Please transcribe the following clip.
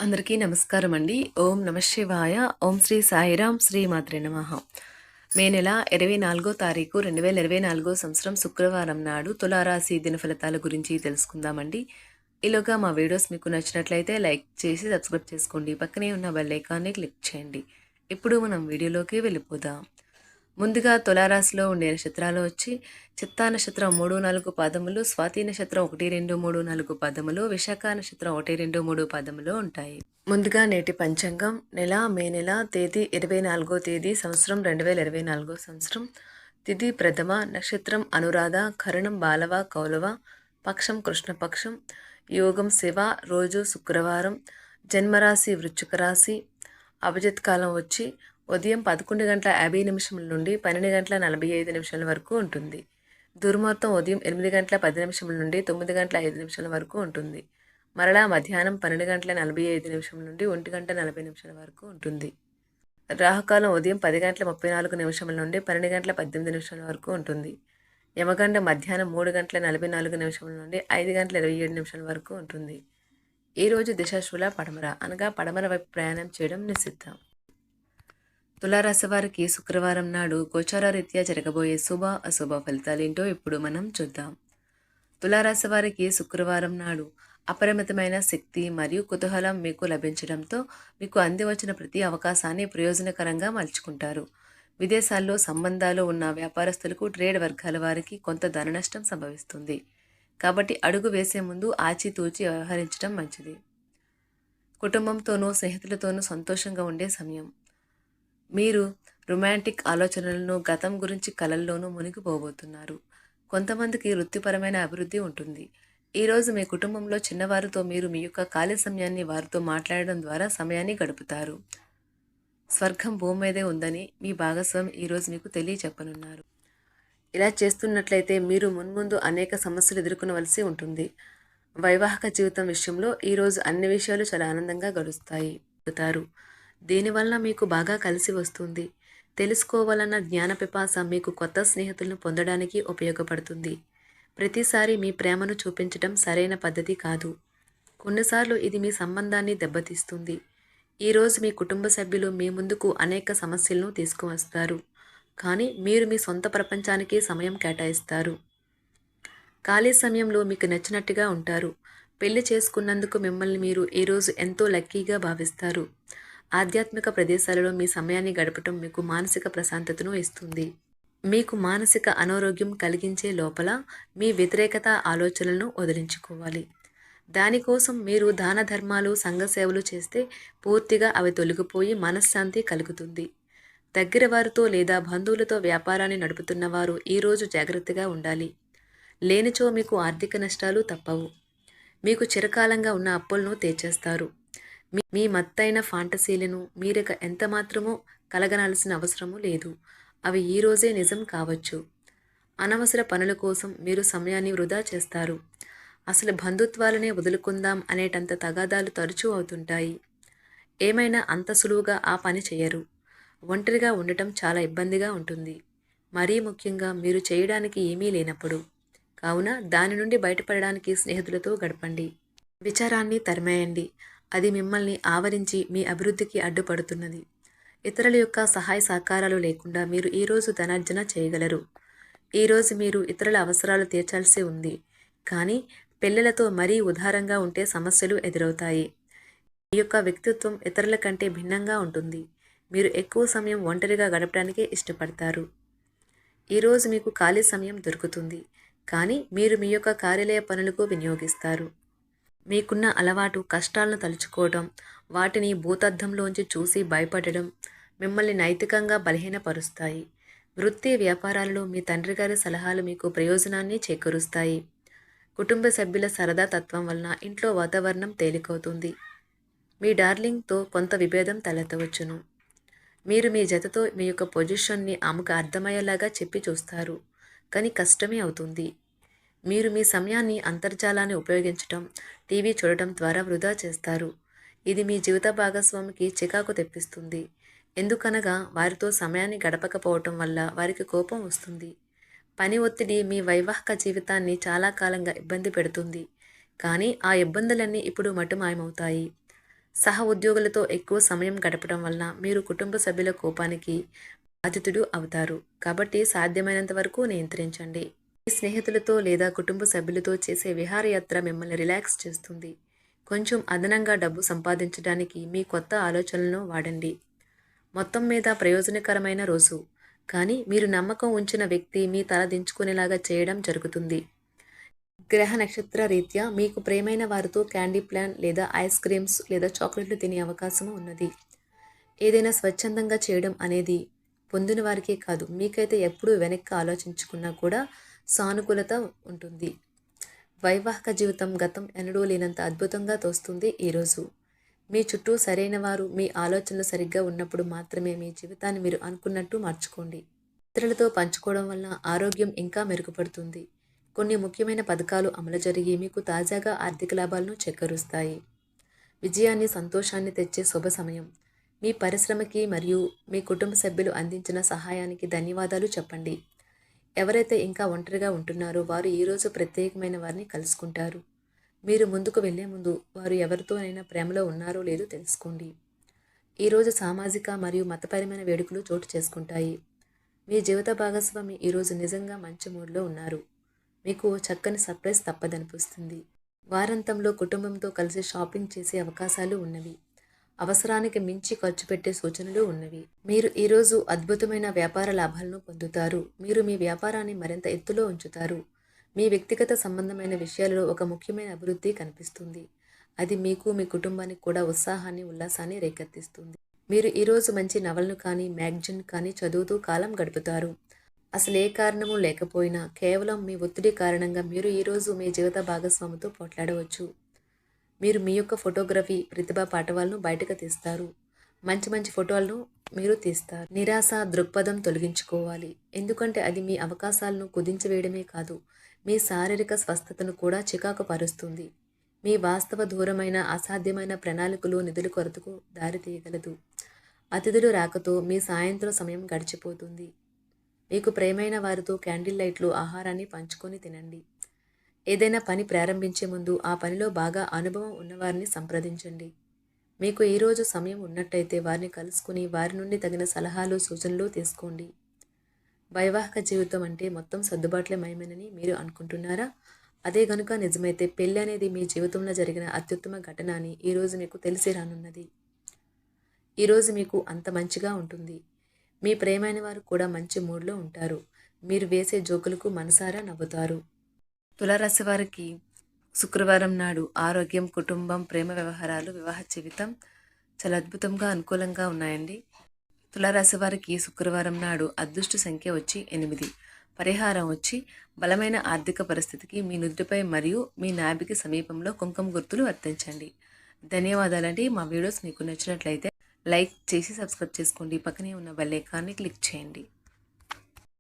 అందరికీ నమస్కారం అండి. ఓం నమ శివాయ. ఓం శ్రీ సాయిరాం. శ్రీ మాత్రే నమః. మే నెల 24 తారీఖు 2024 సంవత్సరం శుక్రవారం నాడు తులారాశి దినఫలితాల గురించి తెలుసుకుందామండి. ఈలోగా మా వీడియోస్ మీకు నచ్చినట్లయితే లైక్ చేసి సబ్స్క్రైబ్ చేసుకోండి. పక్కనే ఉన్న బెల్ ఐకాన్ని క్లిక్ చేయండి. ఇప్పుడు మనం వీడియోలోకి వెళ్ళిపోదాం. ముందుగా తులారాశిలో ఉండే నక్షత్రాలు వచ్చి చిత్తా నక్షత్రం 3, 4 పాదములు, స్వాతి నక్షత్రం 1, 2, 3, 4 పాదములు, విశాఖ నక్షత్రం 1, 2, 3 పాదములు ఉంటాయి. ముందుగా నేటి పంచాంగం మే నెల తేదీ 24వ తేదీ సంవత్సరం 2024 సంవత్సరం. తిథి ప్రథమ, నక్షత్రం అనురాధ, కరణం బాలవ కౌలవ, పక్షం కృష్ణపక్షం, యోగం శివ, రోజు శుక్రవారం, జన్మరాశి వృశ్చిక రాశి, అభిజిత్ కాలం వచ్చి ఉదయం 11:50 నుండి 12:45 వరకు ఉంటుంది. దుర్ముహూర్తం ఉదయం 8:10 నుండి 9:05 వరకు ఉంటుంది. మరలా మధ్యాహ్నం 12:45 నుండి 1:40 వరకు ఉంటుంది. రాహుకాలం ఉదయం 10:34 నుండి 12:18 వరకు ఉంటుంది. యమగండ మధ్యాహ్నం 3:44 నుండి 5:27 వరకు ఉంటుంది. ఈరోజు దిశాశూల పడమర అనగా పడమర వైపు ప్రయాణం చేయడం నిషిద్ధం. తులారాశి వారికి శుక్రవారం నాడు గోచార రీత్యా జరగబోయే శుభ అశుభ ఫలితాలేంటో ఇప్పుడు మనం చూద్దాం. తులారాశి వారికి శుక్రవారం నాడు అపరిమితమైన శక్తి మరియు కుతూహలం మీకు లభించడంతో మీకు అంది వచ్చిన ప్రతి అవకాశాన్ని ప్రయోజనకరంగా మలుచుకుంటారు. విదేశాల్లో సంబంధాలు ఉన్న వ్యాపారస్తులకు, ట్రేడ్ వర్గాల వారికి కొంత ధన నష్టం సంభవిస్తుంది. కాబట్టి అడుగు వేసే ముందు ఆచితూచి వ్యవహరించడం మంచిది. కుటుంబంతోనూ స్నేహితులతోనూ సంతోషంగా ఉండే సమయం. మీరు రొమాంటిక్ ఆలోచనలను, గతం గురించి కలల్లోనూ మునిగిపోబోతున్నారు. కొంతమందికి వృత్తిపరమైన అభివృద్ధి ఉంటుంది. ఈరోజు మీ కుటుంబంలో చిన్నవారితో మీరు మీ యొక్క ఖాళీ సమయాన్ని వారితో మాట్లాడడం ద్వారా సమయాన్ని గడుపుతారు. స్వర్గం భూమి మీదే ఉందని మీ భాగస్వామి ఈరోజు మీకు తెలియచెప్పనున్నారు. ఇలా చేస్తున్నట్లయితే మీరు మున్ముందు అనేక సమస్యలు ఎదుర్కొనవలసి ఉంటుంది. వైవాహిక జీవితం విషయంలో ఈరోజు అన్ని విషయాలు చాలా ఆనందంగా గడుస్తాయి. దీనివల్ల మీకు బాగా కలిసి వస్తుంది. తెలుసుకోవాలన్న జ్ఞాన పిపాస మీకు కొత్త స్నేహితులను పొందడానికి ఉపయోగపడుతుంది. ప్రతిసారి మీ ప్రేమను చూపించడం సరైన పద్ధతి కాదు. కొన్నిసార్లు ఇది మీ సంబంధాన్ని దెబ్బతీస్తుంది. ఈరోజు మీ కుటుంబ సభ్యులు మీ ముందుకు అనేక సమస్యలను తీసుకువస్తారు, కానీ మీరు మీ సొంత ప్రపంచానికి సమయం కేటాయిస్తారు. ఖాళీ సమయంలో మీకు నచ్చినట్టుగా ఉంటారు. పెళ్లి చేసుకున్నందుకు మిమ్మల్ని మీరు ఈరోజు ఎంతో లక్కీగా భావిస్తారు. ఆధ్యాత్మిక ప్రదేశాలలో మీ సమయాన్ని గడపటం మీకు మానసిక ప్రశాంతతను ఇస్తుంది. మీకు మానసిక అనారోగ్యం కలిగించే లోపల మీ వ్యతిరేకత ఆలోచనలను వదిలించుకోవాలి. దానికోసం మీరు దాన ధర్మాలు, సంఘ సేవలు చేస్తే పూర్తిగా అవి తొలగిపోయి మనశ్శాంతి కలుగుతుంది. దగ్గర వారితో లేదా బంధువులతో వ్యాపారాన్ని నడుపుతున్న వారు ఈరోజు జాగ్రత్తగా ఉండాలి. లేనిచో మీకు ఆర్థిక నష్టాలు తప్పవు. మీకు చిరకాలంగా ఉన్న అప్పులను తీర్చేస్తారు. మీ మత్తైన ఫాంటసీలను మీరిక ఎంతమాత్రమూ కలగనాల్సిన అవసరము లేదు. అవి ఈరోజే నిజం కావచ్చు. అనవసర పనుల కోసం మీరు సమయాన్ని వృధా చేస్తారు. అసలు బంధుత్వాలనే వదులుకుందాం అనేటంత తగాదాలు తరచూ అవుతుంటాయి. ఏమైనా అంత సులువుగా ఆ పని చేయరు. ఒంటరిగా ఉండటం చాలా ఇబ్బందిగా ఉంటుంది, మరీ ముఖ్యంగా మీరు చేయడానికి ఏమీ లేనప్పుడు. కావున దాని నుండి బయటపడడానికి స్నేహితులతో గడపండి. విచారాన్ని తరిమేయండి. అది మిమ్మల్ని ఆవరించి మీ అభివృద్ధికి అడ్డుపడుతున్నది. ఇతరుల యొక్క సహాయ సహకారాలు లేకుండా మీరు ఈరోజు ధనార్జన చేయగలరు. ఈరోజు మీరు ఇతరుల అవసరాలు తీర్చాల్సి ఉంది, కానీ పిల్లలతో మరీ ఉదారంగా ఉంటే సమస్యలు ఎదురవుతాయి. మీ యొక్క వ్యక్తిత్వం ఇతరుల కంటే భిన్నంగా ఉంటుంది. మీరు ఎక్కువ సమయం ఒంటరిగా గడపడానికే ఇష్టపడతారు. ఈరోజు మీకు ఖాళీ సమయం దొరుకుతుంది, కానీ మీరు మీ యొక్క కార్యాలయ పనులకు వినియోగిస్తారు. మీకున్న అలవాటు కష్టాలను తలుచుకోవడం, వాటిని భూతద్దంలోంచి చూసి భయపడడం మిమ్మల్ని నైతికంగా బలహీనపరుస్తాయి. వృత్తి వ్యాపారాలలో మీ తండ్రి గారి సలహాలు మీకు ప్రయోజనాన్ని చేకూరుస్తాయి. కుటుంబ సభ్యుల సరదా తత్వం వలన ఇంట్లో వాతావరణం తేలికవుతుంది. మీ డార్లింగ్తో కొంత విభేదం తలెత్తవచ్చును. మీరు మీ జతతో మీ యొక్క పొజిషన్ని ఆమెకు అర్థమయ్యేలాగా చెప్పి చూస్తారు, కానీ కష్టమే అవుతుంది. మీరు మీ సమయాన్ని అంతర్జాలాన్ని ఉపయోగించటం, టీవీ చూడటం ద్వారా వృధా చేస్తారు. ఇది మీ జీవిత భాగస్వామికి చికాకు తెప్పిస్తుంది. ఎందుకనగా వారితో సమయాన్ని గడపకపోవటం వల్ల వారికి కోపం వస్తుంది. పని ఒత్తిడి మీ వైవాహిక జీవితాన్ని చాలా కాలంగా ఇబ్బంది పెడుతుంది, కానీ ఆ ఇబ్బందులన్నీ ఇప్పుడు మటుమాయమవుతాయి. సహ ఉద్యోగులతో ఎక్కువ సమయం గడపడం వలన మీరు కుటుంబ సభ్యుల కోపానికి బాధితుడు అవుతారు. కాబట్టి సాధ్యమైనంత వరకు నియంత్రించండి. మీ స్నేహితులతో లేదా కుటుంబ సభ్యులతో చేసే విహారయాత్ర మిమ్మల్ని రిలాక్స్ చేస్తుంది. కొంచెం అదనంగా డబ్బు సంపాదించడానికి మీ కొత్త ఆలోచనలను వాడండి. మొత్తం మీద ప్రయోజనకరమైన రోజు. కానీ మీరు నమ్మకం ఉంచిన వ్యక్తి మీ తల దించుకునేలాగా చేయడం జరుగుతుంది. గ్రహ నక్షత్ర రీత్యా మీకు ప్రియమైన వారితో క్యాండీ ప్లాన్ లేదా ఐస్ క్రీమ్స్ లేదా చాక్లెట్లు తినే అవకాశం ఉన్నది. ఏదైనా స్వచ్ఛందంగా చేయడం అనేది పొందిన వారికే కాదు, మీకైతే ఎప్పుడూ వెనక్కి ఆలోచించుకున్నా కూడా సానుకూలత ఉంటుంది. వైవాహిక జీవితం గతం ఎన్నడూ లేనంత అద్భుతంగా తోస్తుంది ఈరోజు. మీ చుట్టూ సరైన వారు, మీ ఆలోచనలు సరిగ్గా ఉన్నప్పుడు మాత్రమే మీ జీవితాన్ని మీరు అనుకున్నట్టు మార్చుకోండి. ఇతరులతో పంచుకోవడం వల్ల ఆరోగ్యం ఇంకా మెరుగుపడుతుంది. కొన్ని ముఖ్యమైన పథకాలు అమలు జరిగి మీకు తాజాగా ఆర్థిక లాభాలను చేకూరుస్తాయి. విజయాన్ని, సంతోషాన్ని తెచ్చే శుభ సమయం. మీ పరిశ్రమకి మరియు మీ కుటుంబ సభ్యులు అందించిన సహాయానికి ధన్యవాదాలు చెప్పండి. ఎవరైతే ఇంకా ఒంటరిగా ఉంటున్నారో వారు ఈరోజు ప్రత్యేకమైన వారిని కలుసుకుంటారు. మీరు ముందుకు వెళ్లే ముందు వారు ఎవరితోనైనా ప్రేమలో ఉన్నారో లేదో తెలుసుకోండి. ఈరోజు సామాజిక మరియు మతపరమైన వేడుకలు చోటు చేసుకుంటాయి. మీ జీవిత భాగస్వామి ఈరోజు నిజంగా మంచి మూడ్లో ఉన్నారు. మీకు చక్కని సర్ప్రైజ్ తప్పదనిపిస్తుంది. వారాంతంలో కుటుంబంతో కలిసి షాపింగ్ చేసే అవకాశాలు ఉన్నవి. అవసరానికి మించి ఖర్చు పెట్టే సూచనలు ఉన్నవి. మీరు ఈరోజు అద్భుతమైన వ్యాపార లాభాలను పొందుతారు. మీరు మీ వ్యాపారాన్ని మరింత ఎత్తులో ఉంచుతారు. మీ వ్యక్తిగత సంబంధమైన విషయాలలో ఒక ముఖ్యమైన అభివృద్ధి కనిపిస్తుంది. అది మీకు, మీ కుటుంబానికి కూడా ఉత్సాహాన్ని, ఉల్లాసాన్ని రేకెత్తిస్తుంది. మీరు ఈరోజు మంచి నవలను కానీ, మ్యాగజైన్ కానీ చదువుతూ కాలం గడుపుతారు. అసలు ఏ కారణము లేకపోయినా కేవలం మీ ఒత్తిడి కారణంగా మీరు ఈరోజు మీ జీవిత భాగస్వామితో పోట్లాడవచ్చు. మీరు మీ యొక్క ఫోటోగ్రఫీ ప్రతిభా పాఠవాలను బయటకు తీస్తారు. మంచి మంచి ఫోటోలను మీరు తీస్తారు. నిరాశ దృక్పథం తొలగించుకోవాలి. ఎందుకంటే అది మీ అవకాశాలను కుదించివేయడమే కాదు, మీ శారీరక స్వస్థతను కూడా చికాకు పరుస్తుంది. మీ వాస్తవ దూరమైన అసాధ్యమైన ప్రణాళికలు నిధుల కొరతకు దారితీయగలదు. అతిథులు రాకతో మీ సాయంత్రం సమయం గడిచిపోతుంది. మీకు ప్రియమైన వారితో క్యాండిల్ లైట్లు, ఆహారాన్ని పంచుకొని తినండి. ఏదైనా పని ప్రారంభించే ముందు ఆ పనిలో బాగా అనుభవం ఉన్నవారిని సంప్రదించండి. మీకు ఈరోజు సమయం ఉన్నట్టయితే వారిని కలుసుకుని వారి నుండి తగిన సలహాలు, సూచనలు తీసుకోండి. వైవాహిక జీవితం అంటే మొత్తం సర్దుబాట్లే మయమేనని మీరు అనుకుంటున్నారా? అదే గనుక నిజమైతే పెళ్ళి అనేది మీ జీవితంలో జరిగిన అత్యుత్తమ ఘటన అని ఈరోజు మీకు తెలిసి రానున్నది. ఈరోజు మీకు అంత మంచిగా ఉంటుంది. మీ ప్రియమైన వారు కూడా మంచి మూడ్లో ఉంటారు. మీరు వేసే జోకులకు మనసారా నవ్వుతారు. తులారాశి వారికి శుక్రవారం నాడు ఆరోగ్యం, కుటుంబం, ప్రేమ వ్యవహారాలు, వివాహ జీవితం చాలా అద్భుతంగా, అనుకూలంగా ఉన్నాయండి. తులారాశి వారికి శుక్రవారం నాడు అదృష్ట సంఖ్య వచ్చి 8. పరిహారం వచ్చి బలమైన ఆర్థిక పరిస్థితికి మీ నుదుటిపై మరియు మీ నాభికి సమీపంలో కుంకుమ గుర్తులు వర్తించండి. ధన్యవాదాలండి. మా వీడియోస్ మీకు నచ్చినట్లయితే లైక్ చేసి సబ్స్క్రైబ్ చేసుకోండి. పక్కనే ఉన్న బెల్ ఐకాన్ని క్లిక్ చేయండి.